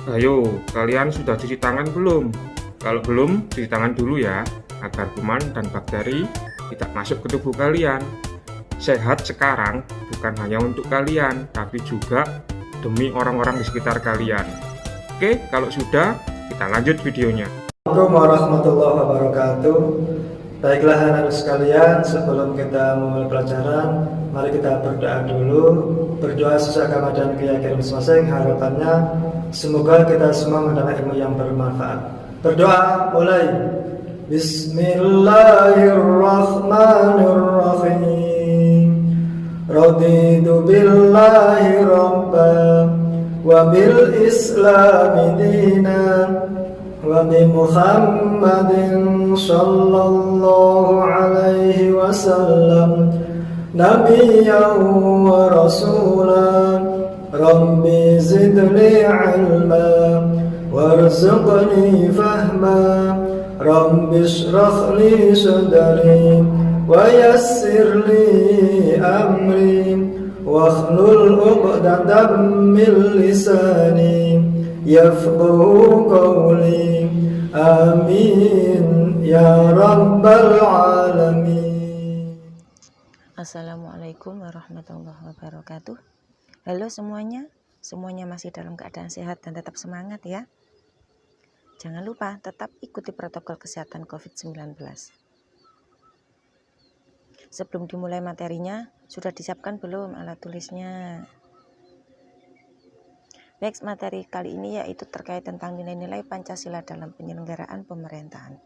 Ayo, kalian sudah cuci tangan belum? Kalau belum, cuci tangan dulu ya, agar kuman dan bakteri tidak masuk ke tubuh kalian. Sehat sekarang bukan hanya untuk kalian, tapi juga demi orang-orang di sekitar kalian. Oke, kalau sudah, kita lanjut videonya. Assalamualaikum warahmatullahi wabarakatuh. Baiklah anak-anak sekalian, sebelum kita memulai pelajaran, mari kita berdoa dulu. Berdoa sesuai agama dan keyakinan masing-masing. Harapannya semoga kita semua mendapat ilmu yang bermanfaat. Berdoa mulai. Bismillahirrahmanirrahim. Raditu billahi rabban wa bil islami dinan wa bi Muhammadin sallallahu alaihi wasallam nabiyyan wa rasulan. Rabbi zidni ilma warzuqni fahma. Rabbi shrah li sadri wa yassir li amri wakhlul 'uqdatam min lisani yafqahu qawli. Amin ya rabbal alamin. Assalamualaikum warahmatullahi wabarakatuh. Halo semuanya masih dalam keadaan sehat dan tetap semangat ya. Jangan lupa tetap ikuti protokol kesehatan COVID-19. Sebelum dimulai materinya, sudah disiapkan belum alat tulisnya? Baik, materi kali ini yaitu terkait tentang nilai-nilai Pancasila dalam penyelenggaraan pemerintahan.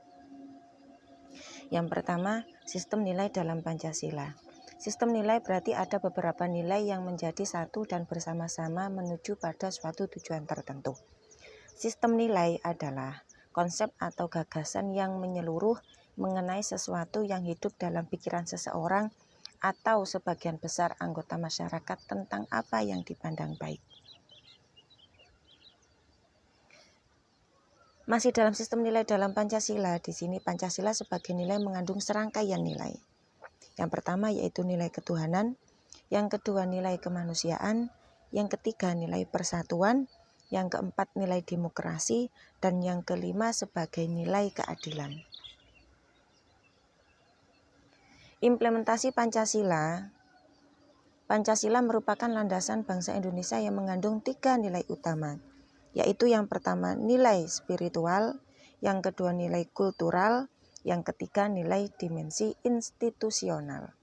Yang pertama, sistem nilai dalam Pancasila. Sistem nilai berarti ada beberapa nilai yang menjadi satu dan bersama-sama menuju pada suatu tujuan tertentu. Sistem nilai adalah konsep atau gagasan yang menyeluruh mengenai sesuatu yang hidup dalam pikiran seseorang atau sebagian besar anggota masyarakat tentang apa yang dipandang baik. Masih dalam sistem nilai dalam Pancasila, di sini Pancasila sebagai nilai mengandung serangkaian nilai. Yang pertama yaitu nilai ketuhanan, yang kedua nilai kemanusiaan, yang ketiga nilai persatuan, yang keempat nilai demokrasi, dan yang kelima sebagai nilai keadilan. Implementasi Pancasila. Pancasila merupakan landasan bangsa Indonesia yang mengandung 3 nilai utama, yaitu yang pertama nilai spiritual, yang kedua nilai kultural, yang ketiga nilai dimensi institusional.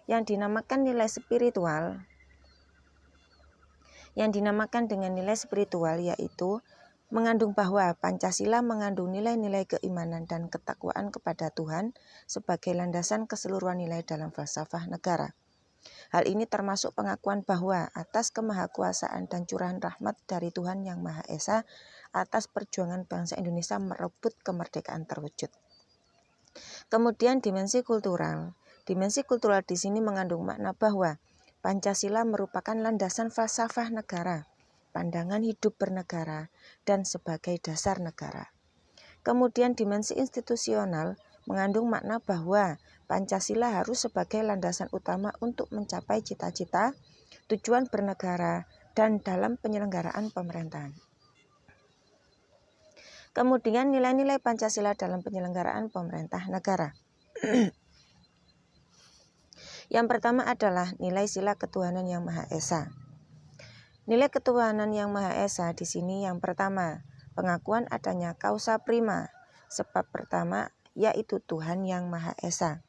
Yang dinamakan nilai spiritual, dengan nilai spiritual yaitu mengandung bahwa Pancasila mengandung nilai-nilai keimanan dan ketakwaan kepada Tuhan sebagai landasan keseluruhan nilai dalam falsafah negara. Hal ini termasuk pengakuan bahwa atas kemahakuasaan dan curahan rahmat dari Tuhan Yang Maha Esa atas perjuangan bangsa Indonesia merebut kemerdekaan terwujud. Kemudian dimensi kultural. Dimensi kultural di sini mengandung makna bahwa Pancasila merupakan landasan falsafah negara, pandangan hidup bernegara, dan sebagai dasar negara. Kemudian dimensi institusional mengandung makna bahwa Pancasila harus sebagai landasan utama untuk mencapai cita-cita, tujuan bernegara, dan dalam penyelenggaraan pemerintahan. Kemudian nilai-nilai Pancasila dalam penyelenggaraan pemerintah negara. Yang pertama adalah nilai sila ketuhanan yang Maha Esa. Nilai ketuhanan yang Maha Esa di sini yang pertama, pengakuan adanya causa prima, sebab pertama yaitu Tuhan yang Maha Esa.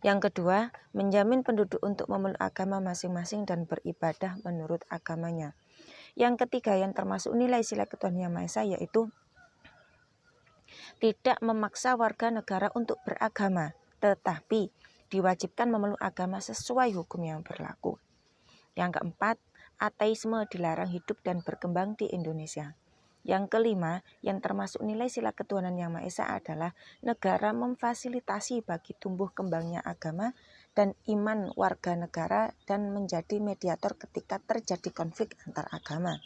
Yang kedua, menjamin penduduk untuk memeluk agama masing-masing dan beribadah menurut agamanya. Yang ketiga yang termasuk nilai sila ketuhanan yang Maha Esa yaitu tidak memaksa warga negara untuk beragama, tetapi diwajibkan memeluk agama sesuai hukum yang berlaku. Yang keempat, ateisme dilarang hidup dan berkembang di Indonesia. Yang kelima, yang termasuk nilai sila ketuhanan yang Maha Esa adalah negara memfasilitasi bagi tumbuh kembangnya agama dan iman warga negara dan menjadi mediator ketika terjadi konflik antar agama.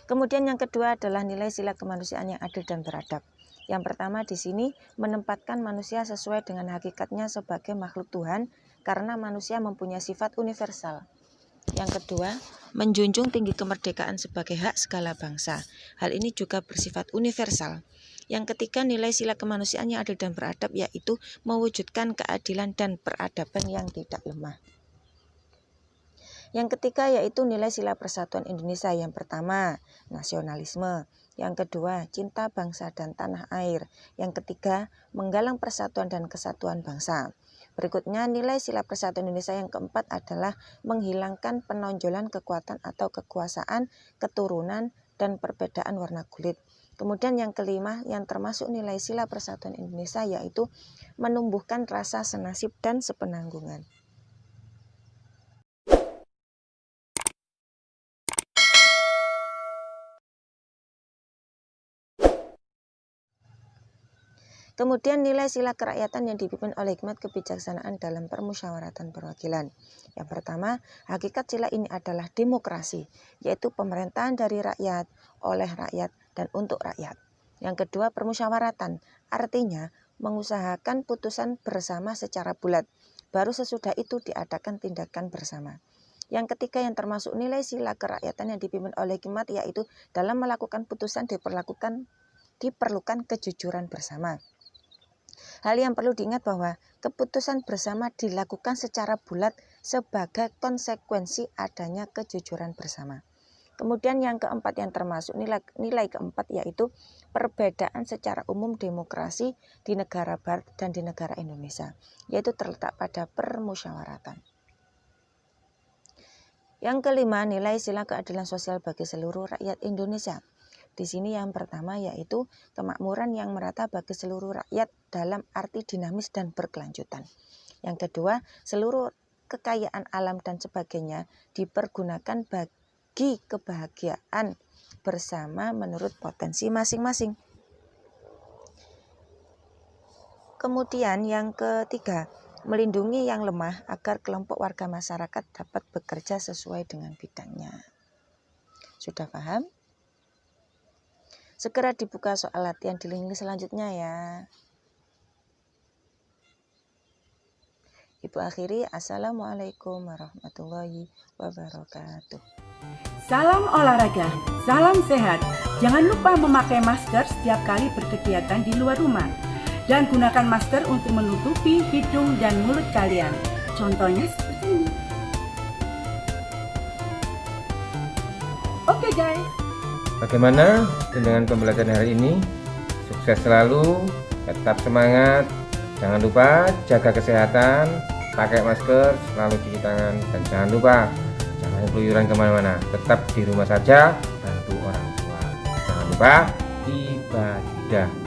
Kemudian yang kedua adalah nilai sila kemanusiaan yang adil dan beradab. Yang pertama di sini menempatkan manusia sesuai dengan hakikatnya sebagai makhluk Tuhan karena manusia mempunyai sifat universal. Yang kedua, menjunjung tinggi kemerdekaan sebagai hak segala bangsa. Hal ini juga bersifat universal. Yang ketiga, nilai sila kemanusiaan yang adil dan beradab, yaitu mewujudkan keadilan dan peradaban yang tidak lemah. Yang ketiga yaitu nilai sila persatuan Indonesia. Yang pertama, nasionalisme. Yang kedua, cinta bangsa dan tanah air. Yang ketiga, menggalang persatuan dan kesatuan bangsa. Berikutnya, nilai sila persatuan Indonesia yang keempat adalah menghilangkan penonjolan kekuatan atau kekuasaan, keturunan, dan perbedaan warna kulit. Kemudian yang kelima yang termasuk nilai sila persatuan Indonesia yaitu menumbuhkan rasa senasib dan sepenanggungan. Kemudian nilai sila kerakyatan yang dipimpin oleh hikmat kebijaksanaan dalam permusyawaratan perwakilan. Yang pertama, hakikat sila ini adalah demokrasi, yaitu pemerintahan dari rakyat, oleh rakyat, dan untuk rakyat. Yang kedua, permusyawaratan, artinya mengusahakan putusan bersama secara bulat. Baru sesudah itu diadakan tindakan bersama. Yang ketiga yang termasuk nilai sila kerakyatan yang dipimpin oleh hikmat yaitu dalam melakukan putusan diperlukan kejujuran bersama. Hal yang perlu diingat bahwa keputusan bersama dilakukan secara bulat sebagai konsekuensi adanya kejujuran bersama. Kemudian yang keempat yang termasuk nilai keempat yaitu perbedaan secara umum demokrasi di negara barat dan di negara Indonesia, yaitu terletak pada permusyawaratan. Yang kelima, nilai sila keadilan sosial bagi seluruh rakyat Indonesia. Di sini yang pertama yaitu kemakmuran yang merata bagi seluruh rakyat dalam arti dinamis dan berkelanjutan. Yang kedua, seluruh kekayaan alam dan sebagainya dipergunakan bagi kebahagiaan bersama menurut potensi masing-masing. Kemudian yang ketiga, melindungi yang lemah agar kelompok warga masyarakat dapat bekerja sesuai dengan bidangnya. Sudah paham? Segera dibuka soal latihan di link selanjutnya ya. Ibu akhiri, Assalamualaikum warahmatullahi wabarakatuh. Salam olahraga, salam sehat. Jangan lupa memakai masker setiap kali berkegiatan di luar rumah. Dan gunakan masker untuk menutupi hidung dan mulut kalian. Contohnya seperti ini. Oke guys. Bagaimana dengan pembelajaran hari ini? Sukses selalu, tetap semangat, jangan lupa jaga kesehatan, pakai masker, selalu cuci tangan, dan jangan lupa jangan keluyuran kemana-mana, tetap di rumah saja, bantu orang tua. Jangan lupa ibadah.